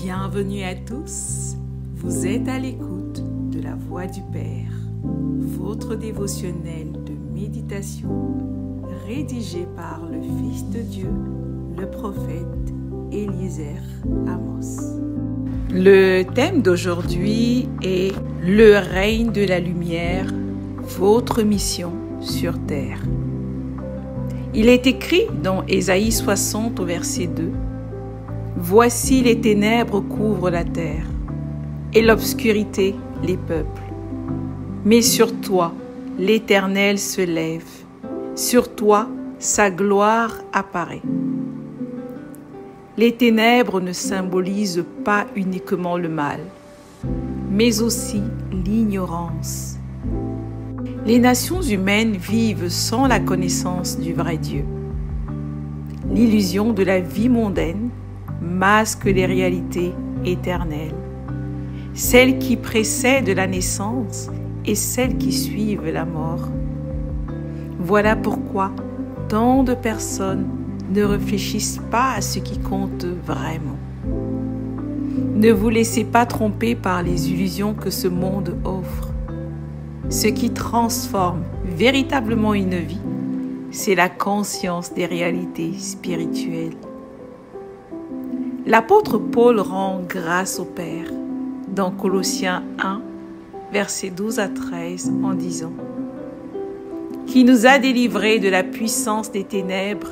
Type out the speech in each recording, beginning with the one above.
Bienvenue à tous, vous êtes à l'écoute de la Voix du Père, votre dévotionnel de méditation rédigé par le Fils de Dieu, le prophète Eliezer Amos. Le thème d'aujourd'hui est « Le règne de la lumière, votre mission sur terre ». Il est écrit dans Ésaïe 60 au verset 2 « Voici les ténèbres couvrent la terre, et l'obscurité les peuples. Mais sur toi, l'Éternel se lève, sur toi, sa gloire apparaît. » Les ténèbres ne symbolisent pas uniquement le mal, mais aussi l'ignorance. Les nations humaines vivent sans la connaissance du vrai Dieu. L'illusion de la vie mondaine masque les réalités éternelles, celles qui précèdent la naissance et celles qui suivent la mort. Voilà pourquoi tant de personnes ne réfléchissent pas à ce qui compte vraiment. Ne vous laissez pas tromper par les illusions que ce monde offre. Ce qui transforme véritablement une vie, c'est la conscience des réalités spirituelles. L'apôtre Paul rend grâce au Père dans Colossiens 1, versets 12 à 13 en disant « Qui nous a délivrés de la puissance des ténèbres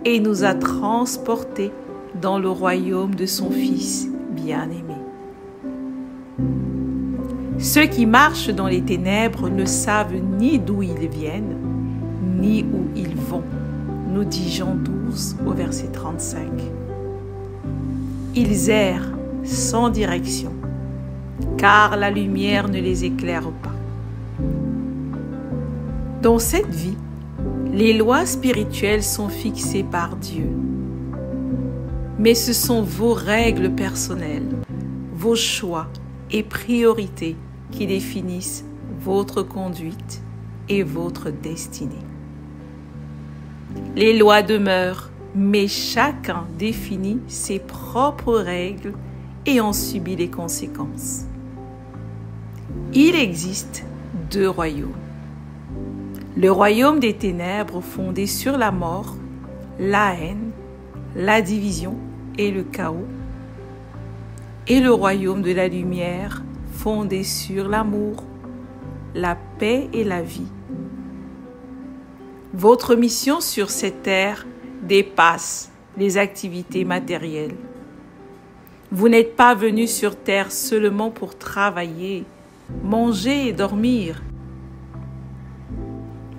et nous a transportés dans le royaume de son Fils bien-aimé. » Ceux qui marchent dans les ténèbres ne savent ni d'où ils viennent, ni où ils vont, nous dit Jean 12 au verset 35. Ils errent sans direction, car la lumière ne les éclaire pas. Dans cette vie, les lois spirituelles sont fixées par Dieu. Mais ce sont vos règles personnelles, vos choix et priorités qui définissent votre conduite et votre destinée. Les lois demeurent, mais chacun définit ses propres règles et en subit les conséquences. Il existe deux royaumes. Le royaume des ténèbres fondé sur la mort, la haine, la division et le chaos, et le royaume de la lumière fondé sur l'amour, la paix et la vie. Votre mission sur cette terre dépasse les activités matérielles. Vous n'êtes pas venu sur terre seulement pour travailler, manger et dormir,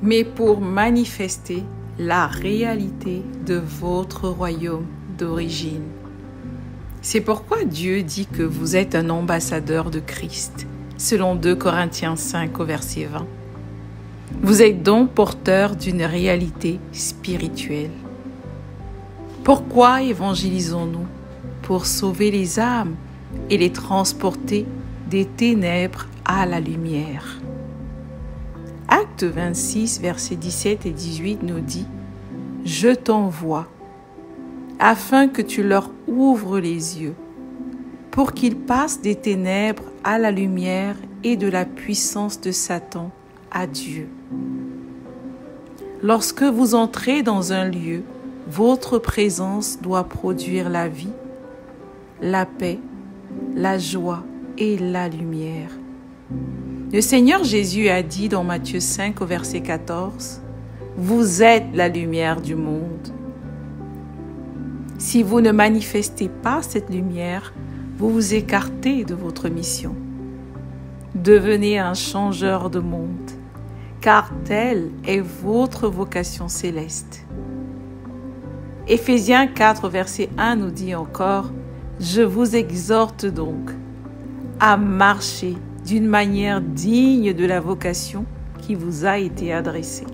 mais pour manifester la réalité de votre royaume d'origine. C'est pourquoi Dieu dit que vous êtes un ambassadeur de Christ, selon 2 Corinthiens 5 au verset 20. Vous êtes donc porteur d'une réalité spirituelle. Pourquoi évangélisons-nous? Pour sauver les âmes et les transporter des ténèbres à la lumière. Acte 26, versets 17 et 18 nous dit « Je t'envoie, afin que tu leur ouvres les yeux, pour qu'ils passent des ténèbres à la lumière et de la puissance de Satan à Dieu. » Lorsque vous entrez dans un lieu, votre présence doit produire la vie, la paix, la joie et la lumière. Le Seigneur Jésus a dit dans Matthieu 5 au verset 14 « Vous êtes la lumière du monde. » Si vous ne manifestez pas cette lumière, vous vous écartez de votre mission. Devenez un changeur de monde, car telle est votre vocation céleste. Éphésiens 4, verset 1 nous dit encore « Je vous exhorte donc à marcher d'une manière digne de la vocation qui vous a été adressée. »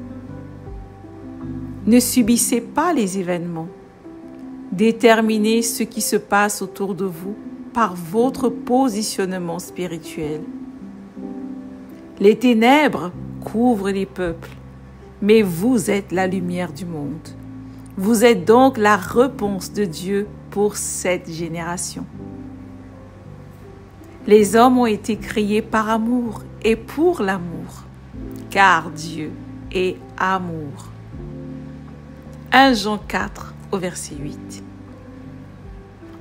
Ne subissez pas les événements. Déterminez ce qui se passe autour de vous par votre positionnement spirituel. Les ténèbres couvrent les peuples, mais vous êtes la lumière du monde. Vous êtes donc la réponse de Dieu pour cette génération. Les hommes ont été créés par amour et pour l'amour, car Dieu est amour. 1 Jean 4 au verset 8.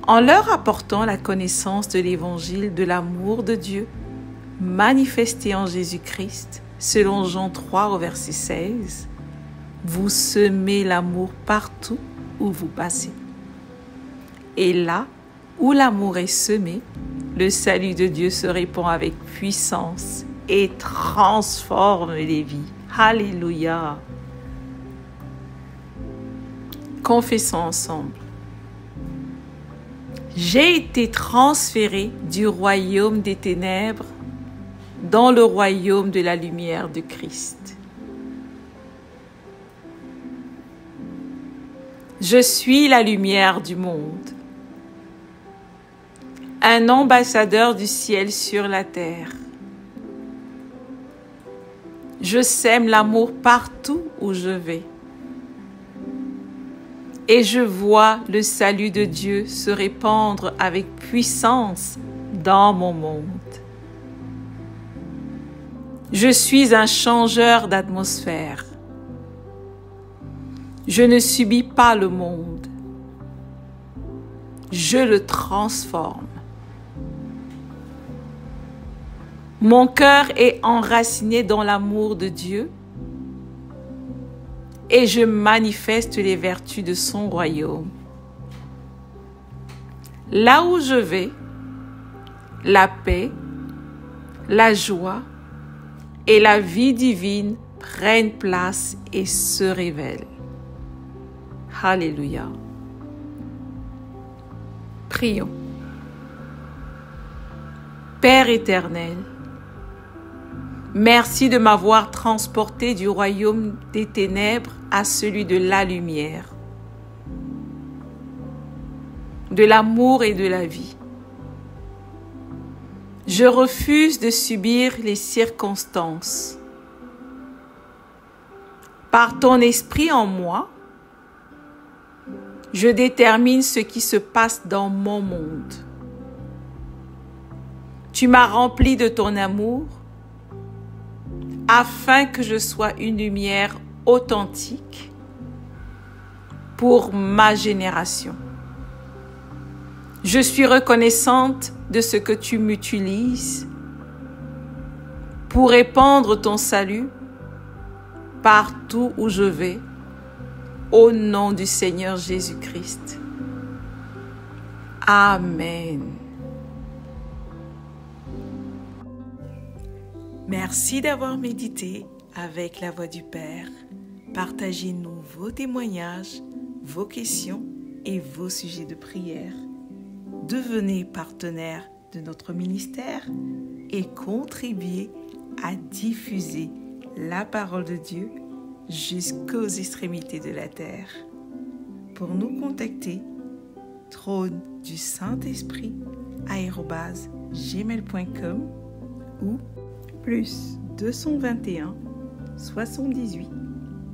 En leur apportant la connaissance de l'évangile de l'amour de Dieu, manifesté en Jésus-Christ, selon Jean 3 au verset 16, vous semez l'amour partout où vous passez. Et là où l'amour est semé, le salut de Dieu se répand avec puissance et transforme les vies. Alléluia. Confessons ensemble. J'ai été transféré du royaume des ténèbres dans le royaume de la lumière de Christ. Je suis la lumière du monde, un ambassadeur du ciel sur la terre. Je sème l'amour partout où je vais. Et je vois le salut de Dieu se répandre avec puissance dans mon monde. Je suis un changeur d'atmosphère. Je ne subis pas le monde. Je le transforme. Mon cœur est enraciné dans l'amour de Dieu et je manifeste les vertus de son royaume. Là où je vais, la paix, la joie et la vie divine prennent place et se révèlent. Alléluia. Prions. Père éternel, merci de m'avoir transporté du royaume des ténèbres à celui de la lumière, de l'amour et de la vie. Je refuse de subir les circonstances. Par ton esprit en moi, je détermine ce qui se passe dans mon monde. Tu m'as rempli de ton amour afin que je sois une lumière authentique pour ma génération. Je suis reconnaissante de ce que tu m'utilises pour répandre ton salut partout où je vais, au nom du Seigneur Jésus-Christ. Amen. Merci d'avoir médité avec la Voix du Père. Partagez-nous vos témoignages, vos questions et vos sujets de prière. Devenez partenaire de notre ministère et contribuez à diffuser la parole de Dieu jusqu'aux extrémités de la terre. Pour nous contacter, trône du Saint-Esprit@gmail.com ou plus 221 78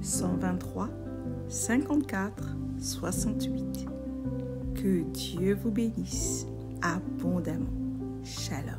123 54 68. Que Dieu vous bénisse abondamment. Shalom.